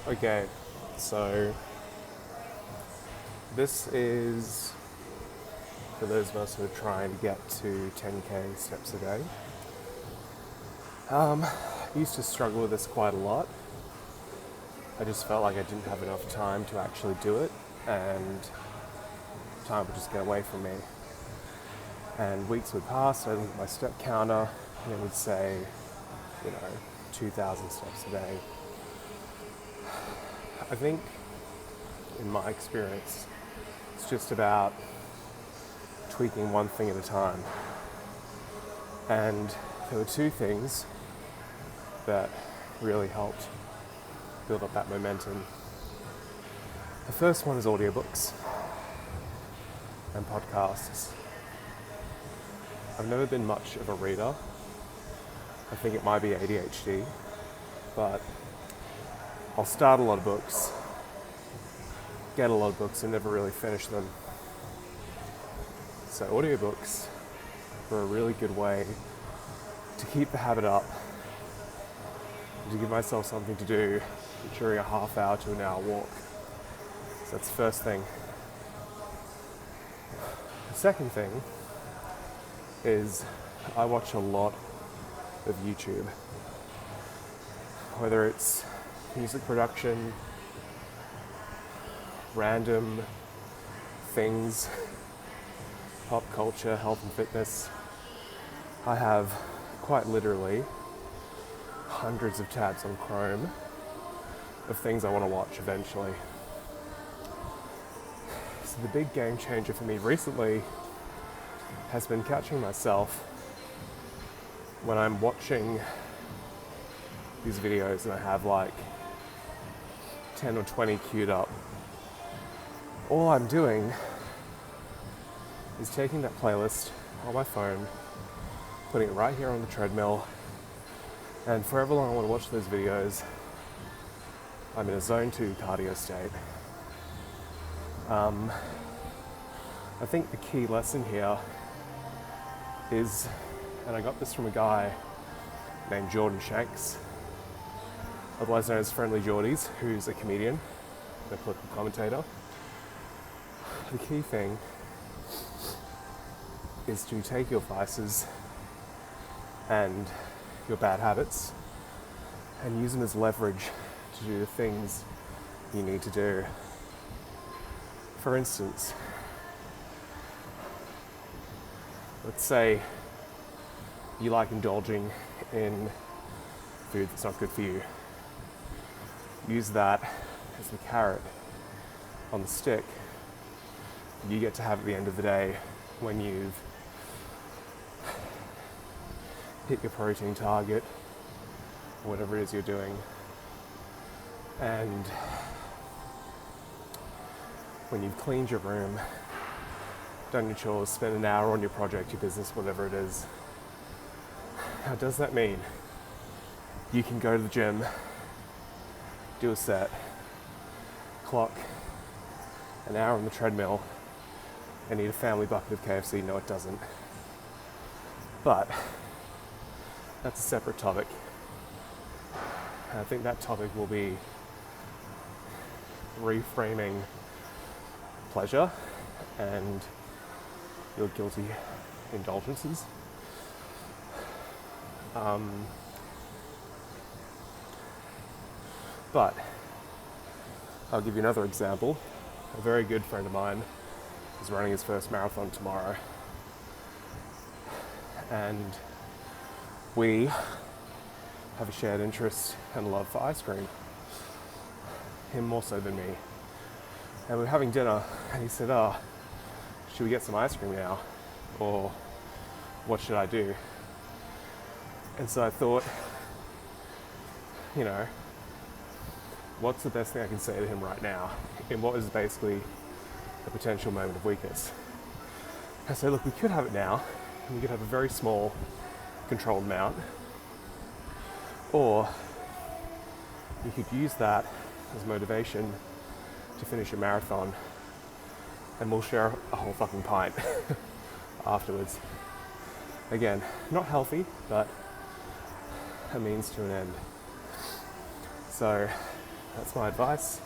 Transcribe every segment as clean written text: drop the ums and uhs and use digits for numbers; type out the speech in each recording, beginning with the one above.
Okay, so this is for those of us who are trying to get to 10k steps a day. I used to struggle with this quite a lot. I just felt like I didn't have enough time to actually do it, and time would just get away from me. And weeks would pass, I'd look at my step counter, and it would say, 2,000 steps a day. I think, in my experience, it's just about tweaking one thing at a time. And there were two things that really helped build up that momentum. The first one is audiobooks and podcasts. I've never been much of a reader. I think it might be ADHD, but I'll start a lot of books, get a lot of books and never really finish them. So audiobooks were a really good way to keep the habit up, and to give myself something to do during a half hour to an hour walk. So that's the first thing. The second thing is I watch a lot of YouTube, whether it's music production, random things, pop culture, health and fitness. I have quite literally hundreds of tabs on Chrome of things I want to watch eventually. So the big game changer for me recently has been catching myself when I'm watching these videos and I have like 10 or 20 queued up. All I'm doing is taking that playlist on my phone, putting it right here on the treadmill, and forever long I want to watch those videos, I'm in a zone 2 cardio state. I think the key lesson here is, and I got this from a guy named Jordan Shanks, otherwise known as Friendly Geordies, who's a comedian and a political commentator. The key thing is to take your vices and your bad habits and use them as leverage to do the things you need to do. For instance, let's say you like indulging in food that's not good for you. Use that as the carrot on the stick you get to have at the end of the day when you've hit your protein target or whatever it is you're doing. And when you've cleaned your room, done your chores, spent an hour on your project, your business, whatever it is, how does that mean you can go to the gym, do a set, clock an hour on the treadmill, and eat a family bucket of KFC? No, it doesn't. But that's a separate topic. And I think that topic will be reframing pleasure and your guilty indulgences. But I'll give you another example. A very good friend of mine is running his first marathon tomorrow, and we have a shared interest and love for ice cream, him more so than me. And we were having dinner and he said, should we get some ice cream now, or what should I do? And so I thought, what's the best thing I can say to him right now in what is basically a potential moment of weakness? I said, look, we could have it now, and we could have a very small controlled amount, or you could use that as motivation to finish a marathon, and we'll share a whole fucking pint afterwards. Again, not healthy, but a means to an end. So That's my advice.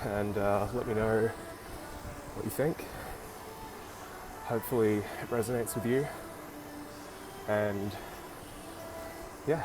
And let me know what you think. Hopefully it resonates with you. And yeah.